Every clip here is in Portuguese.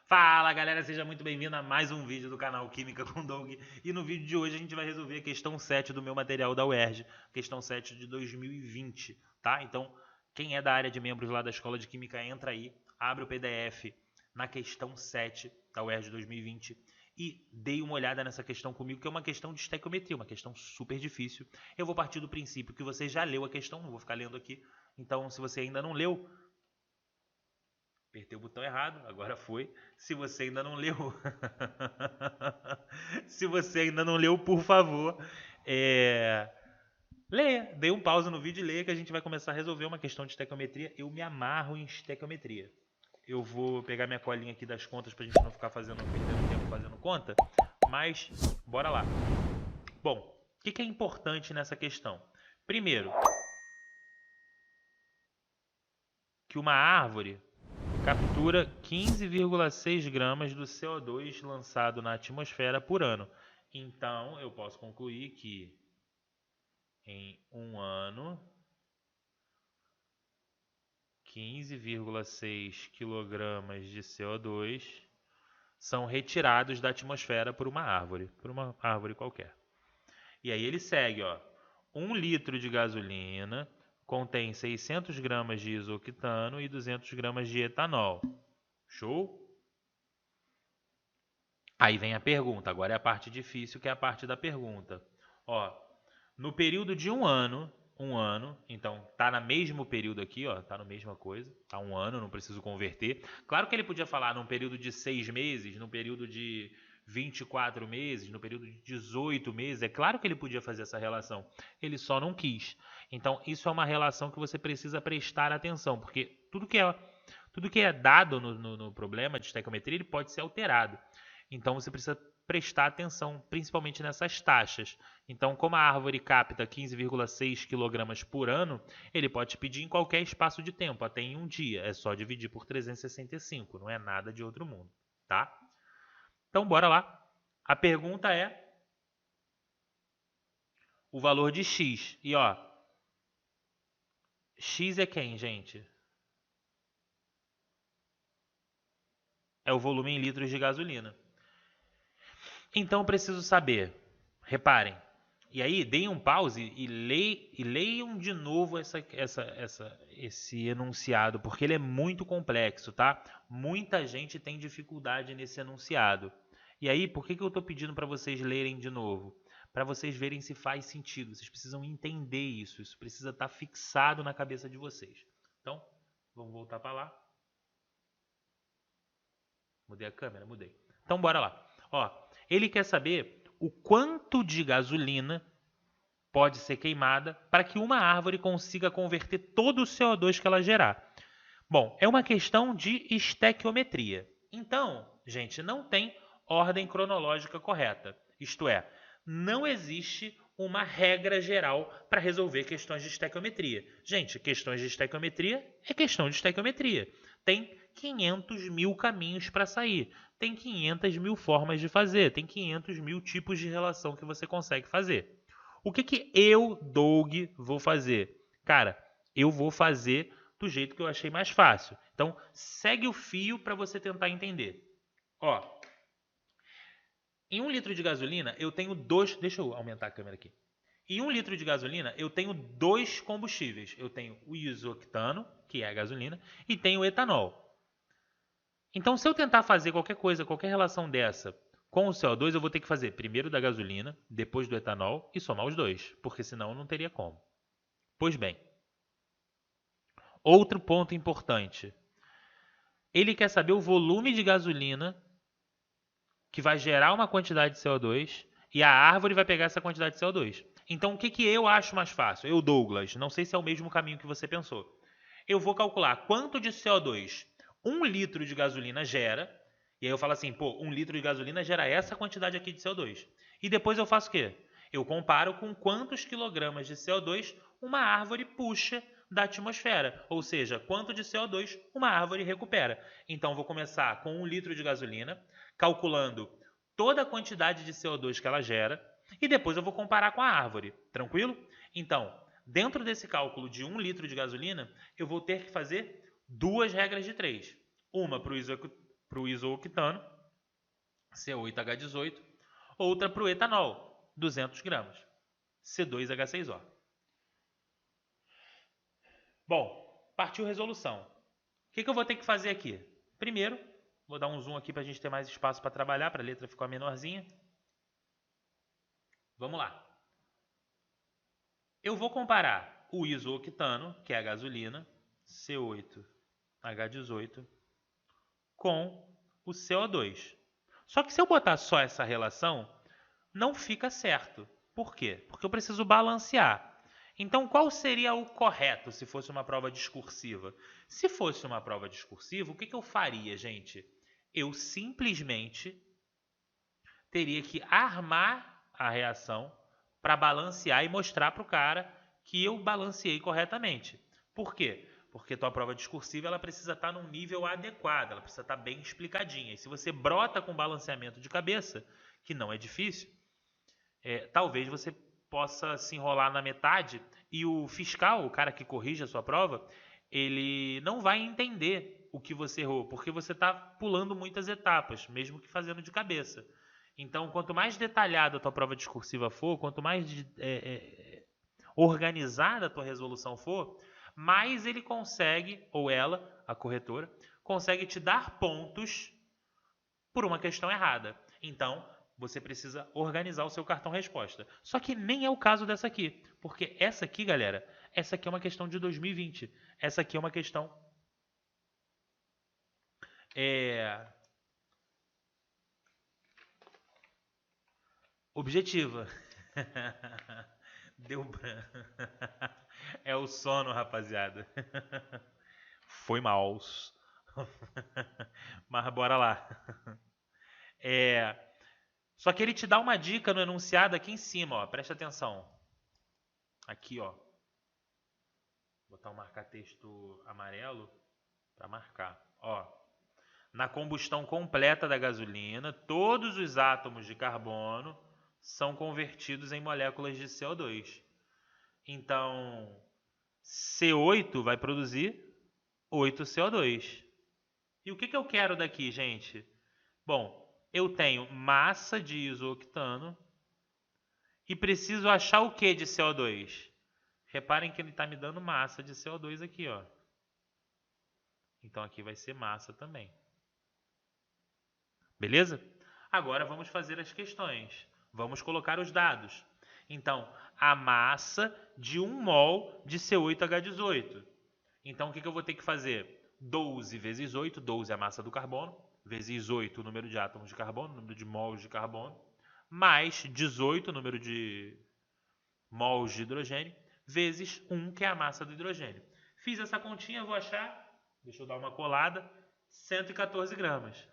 Fala galera, seja muito bem-vindo a mais um vídeo do canal Química com Doug. E no vídeo de hoje a gente vai resolver a questão 7 do meu material da UERJ, questão 7 de 2020, tá? Então, quem é da área de membros lá da Escola de Química, entra aí, abre o PDF na questão 7 da UERJ 2020 e dê uma olhada nessa questão comigo, que é uma questão de estequiometria, uma questão super difícil. Eu vou partir do princípio que você já leu a questão, não vou ficar lendo aqui. Então, se você ainda não leu, apertei o botão errado, agora foi. Se você ainda não leu, se você ainda não leu, por favor, leia, dê um pause no vídeo e leia que a gente vai começar a resolver uma questão de estequiometria. Eu me amarro em estequiometria. Eu vou pegar minha colinha aqui das contas pra gente não ficar perdendo tempo fazendo conta, mas bora lá. Bom, o que é importante nessa questão? Primeiro, que uma árvore captura 15,6 gramas do CO2 lançado na atmosfera por ano. Então, eu posso concluir que em um ano, 15,6 kg de CO2 são retirados da atmosfera por uma árvore qualquer. E aí ele segue, ó, 1 litro de gasolina contém 600 gramas de isoctano e 200 gramas de etanol. Show? Aí vem a pergunta, agora é a parte difícil, que é a parte da pergunta. Ó, no período de um ano, então tá no mesmo período aqui, ó, tá na mesma coisa, tá um ano, não preciso converter. Claro que ele podia falar num período de 6 meses, num período de 24 meses, no período de 18 meses, é claro que ele podia fazer essa relação, ele só não quis. Então isso é uma relação que você precisa prestar atenção, porque tudo que é dado no problema de estequiometria, ele pode ser alterado. Então você precisa prestar atenção, principalmente nessas taxas. Então, como a árvore capta 15,6 kg por ano, ele pode te pedir em qualquer espaço de tempo, até em um dia. É só dividir por 365, não é nada de outro mundo, tá? Então, bora lá. A pergunta é o valor de X. E, ó, X é quem, gente? É o volume em litros de gasolina. Então, eu preciso saber, reparem, e aí deem um pause e leiam de novo esse enunciado, porque ele é muito complexo, tá? Muita gente tem dificuldade nesse enunciado. E aí, por que eu estou pedindo para vocês lerem de novo? Para vocês verem se faz sentido. Vocês precisam entender isso. Isso precisa estar fixado na cabeça de vocês. Então, vamos voltar para lá. Mudei a câmera? Mudei. Então, bora lá. Ó, ele quer saber o quanto de gasolina pode ser queimada para que uma árvore consiga converter todo o CO2 que ela gerar. Bom, é uma questão de estequiometria. Então, gente, não tem ordem cronológica correta. Isto é, não existe uma regra geral para resolver questões de estequiometria. Gente, questões de estequiometria é questão de estequiometria. Tem 500 mil caminhos para sair. Tem 500 mil formas de fazer. Tem 500 mil tipos de relação que você consegue fazer. O que eu, Doug, vou fazer? Cara, eu vou fazer do jeito que eu achei mais fácil. Então, segue o fio para você tentar entender. Ó, em 1 litro de gasolina, eu tenho dois... Deixa eu aumentar a câmera aqui. Em 1 litro de gasolina, eu tenho dois combustíveis. Eu tenho o isoctano, que é a gasolina, e tenho o etanol. Então, se eu tentar fazer qualquer coisa, qualquer relação dessa com o CO2, eu vou ter que fazer primeiro da gasolina, depois do etanol e somar os dois, porque senão não teria como. Pois bem, outro ponto importante. Ele quer saber o volume de gasolina que vai gerar uma quantidade de CO2 e a árvore vai pegar essa quantidade de CO2. Então, o que eu acho mais fácil? Eu, Douglas, não sei se é o mesmo caminho que você pensou. Eu vou calcular quanto de CO2 1 litro de gasolina gera, e aí eu falo assim, pô, 1 litro de gasolina gera essa quantidade aqui de CO2. E depois eu faço o quê? Eu comparo com quantos quilogramas de CO2 uma árvore puxa da atmosfera, ou seja, quanto de CO2 uma árvore recupera. Então, vou começar com 1 litro de gasolina, calculando toda a quantidade de CO2 que ela gera, e depois eu vou comparar com a árvore, tranquilo? Então, dentro desse cálculo de 1 litro de gasolina, eu vou ter que fazer duas regras de 3. Uma para o para o isooctano, C8H18, outra para o etanol, 200 gramas, C2H6O. Bom, partiu resolução. O que eu vou ter que fazer aqui? Primeiro, vou dar um zoom aqui para a gente ter mais espaço para trabalhar, para a letra ficar menorzinha. Vamos lá. Eu vou comparar o isooctano, que é a gasolina, C8H18, com o CO2. Só que se eu botar só essa relação, não fica certo. Por quê? Porque eu preciso balancear. Então, qual seria o correto se fosse uma prova discursiva? Se fosse uma prova discursiva, o que eu faria, gente? Eu simplesmente teria que armar a reação para balancear e mostrar para o cara que eu balanceei corretamente. Por quê? Porque tua prova discursiva ela precisa estar num nível adequado, ela precisa estar bem explicadinha. E se você brota com balanceamento de cabeça, que não é difícil, talvez você possa se enrolar na metade e o fiscal, o cara que corrige a sua prova, ele não vai entender o que você errou, porque você está pulando muitas etapas, mesmo que fazendo de cabeça. Então, quanto mais detalhada a tua prova discursiva for, quanto mais organizada a tua resolução for, mais ele consegue, ou ela, a corretora, consegue te dar pontos por uma questão errada. Então, você precisa organizar o seu cartão resposta. Só que nem é o caso dessa aqui. Porque essa aqui, galera, essa aqui é uma questão de 2020. Essa aqui é uma questão... objetiva. Deu branco. É o sono, rapaziada. Foi mal. Mas bora lá. Só que ele te dá uma dica no enunciado aqui em cima, ó. Presta atenção. Aqui, ó. Vou botar um marca-texto amarelo para marcar. Ó. Na combustão completa da gasolina, todos os átomos de carbono são convertidos em moléculas de CO2. Então, C8 vai produzir 8 CO2. E o que eu quero daqui, gente? Bom, eu tenho massa de isooctano e preciso achar o que de CO2? Reparem que ele está me dando massa de CO2 aqui, ó. Então aqui vai ser massa também. Beleza? Agora vamos fazer as questões. Vamos colocar os dados. Então, a massa de 1 mol de C8H18. Então, o que eu vou ter que fazer? 12 vezes 8, 12 é a massa do carbono, vezes 8 o número de átomos de carbono, o número de mols de carbono, mais 18 o número de mols de hidrogênio, vezes 1, que é a massa do hidrogênio. Fiz essa continha, vou achar, deixa eu dar uma colada, 114 gramas.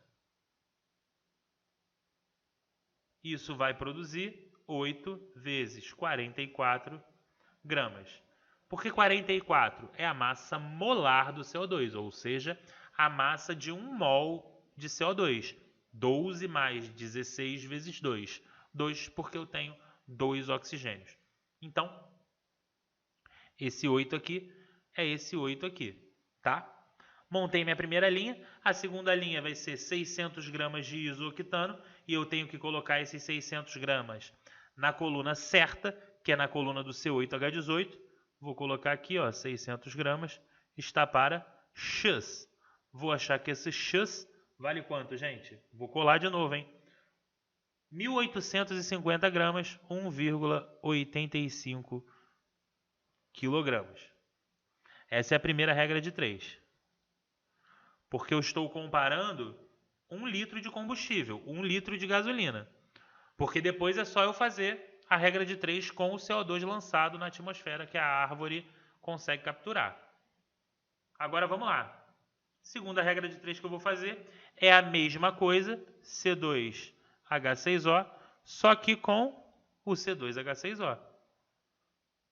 Isso vai produzir 8 vezes 44 gramas. Porque 44 é a massa molar do CO2, ou seja, a massa de 1 mol de CO2. 12 mais 16 vezes 2. 2 porque eu tenho 2 oxigênios. Então, esse 8 aqui é esse 8 aqui, tá? Montei minha primeira linha, a segunda linha vai ser 600 gramas de isooctano e eu tenho que colocar esses 600 gramas na coluna certa, que é na coluna do C8H18. Vou colocar aqui, ó, 600 gramas, está para X. Vou achar que esse X vale quanto, gente? Vou colar de novo, hein? 1.850 gramas, 1,85 quilogramas. Essa é a primeira regra de 3. Porque eu estou comparando 1 litro de combustível, 1 litro de gasolina. Porque depois é só eu fazer a regra de 3 com o CO2 lançado na atmosfera que a árvore consegue capturar. Agora vamos lá. Segunda regra de 3 que eu vou fazer é a mesma coisa, C2H6O, só que com o C2H6O.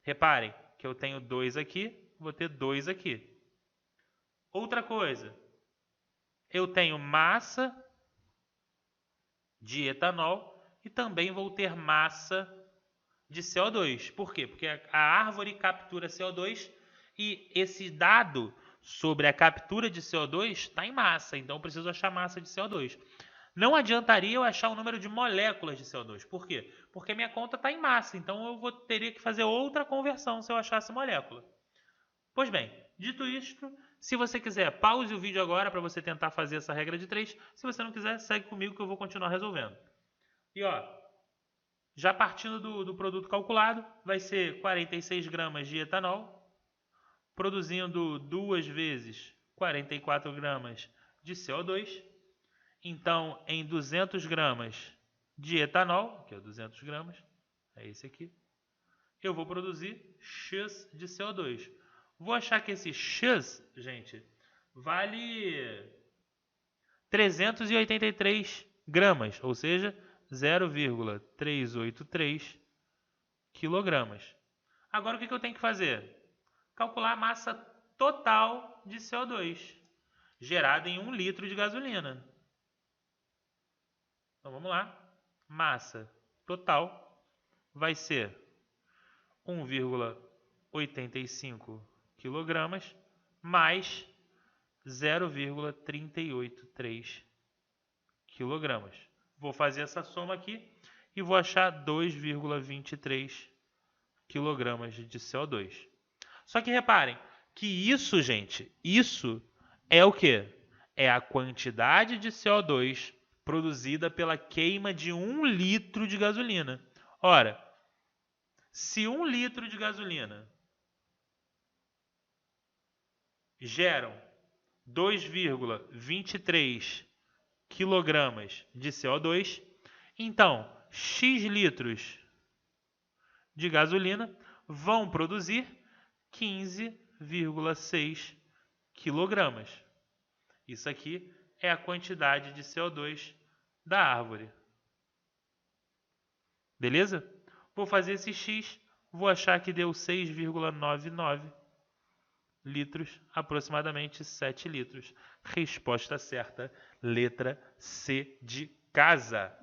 Reparem que eu tenho 2 aqui, vou ter 2 aqui. Outra coisa, eu tenho massa de etanol e também vou ter massa de CO2. Por quê? Porque a árvore captura CO2 e esse dado sobre a captura de CO2 está em massa, então eu preciso achar massa de CO2. Não adiantaria eu achar o número de moléculas de CO2. Por quê? Porque minha conta está em massa, então eu teria que fazer outra conversão se eu achasse molécula. Pois bem, dito isto, se você quiser, pause o vídeo agora para você tentar fazer essa regra de 3. Se você não quiser, segue comigo que eu vou continuar resolvendo. E ó, já partindo do produto calculado, vai ser 46 gramas de etanol, produzindo 2 vezes 44 gramas de CO2. Então, em 200 gramas de etanol, que é 200 gramas, é esse aqui, eu vou produzir X de CO2. Vou achar que esse X, gente, vale 383 gramas, ou seja, 0,383 quilogramas. Agora, o que eu tenho que fazer? Calcular a massa total de CO2 gerada em 1 litro de gasolina. Então, vamos lá. Massa total vai ser 1,85 quilogramas mais 0,383 quilogramas. Vou fazer essa soma aqui e vou achar 2,23 quilogramas de CO2. Só que reparem que isso, gente, isso é o quê? É a quantidade de CO2 produzida pela queima de 1 litro de gasolina. Ora, se 1 litro de gasolina geram 2,23 quilogramas de CO2, então X litros de gasolina vão produzir 15,6 quilogramas. Isso aqui é a quantidade de CO2 da árvore. Beleza? Vou fazer esse X, vou achar que deu 6,99 litros, aproximadamente 7 litros. Resposta certa, letra C de casa.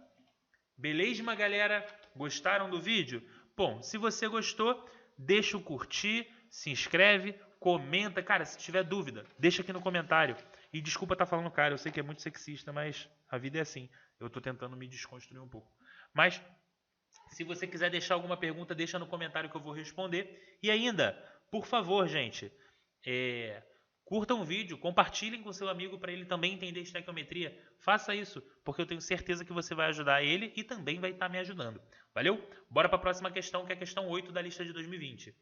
Beleza, galera? Gostaram do vídeo? Bom, se você gostou, deixa o curtir, se inscreve, comenta. Cara, se tiver dúvida, deixa aqui no comentário. E desculpa estar falando, cara, eu sei que é muito sexista, mas a vida é assim. Eu estou tentando me desconstruir um pouco. Mas, se você quiser deixar alguma pergunta, deixa no comentário que eu vou responder. E ainda, por favor, gente, curtam o vídeo, compartilhem com seu amigo para ele também entender estequiometria. Faça isso, porque eu tenho certeza que você vai ajudar ele e também vai estar me ajudando. Valeu? Bora para a próxima questão, que é a questão 8 da lista de 2020.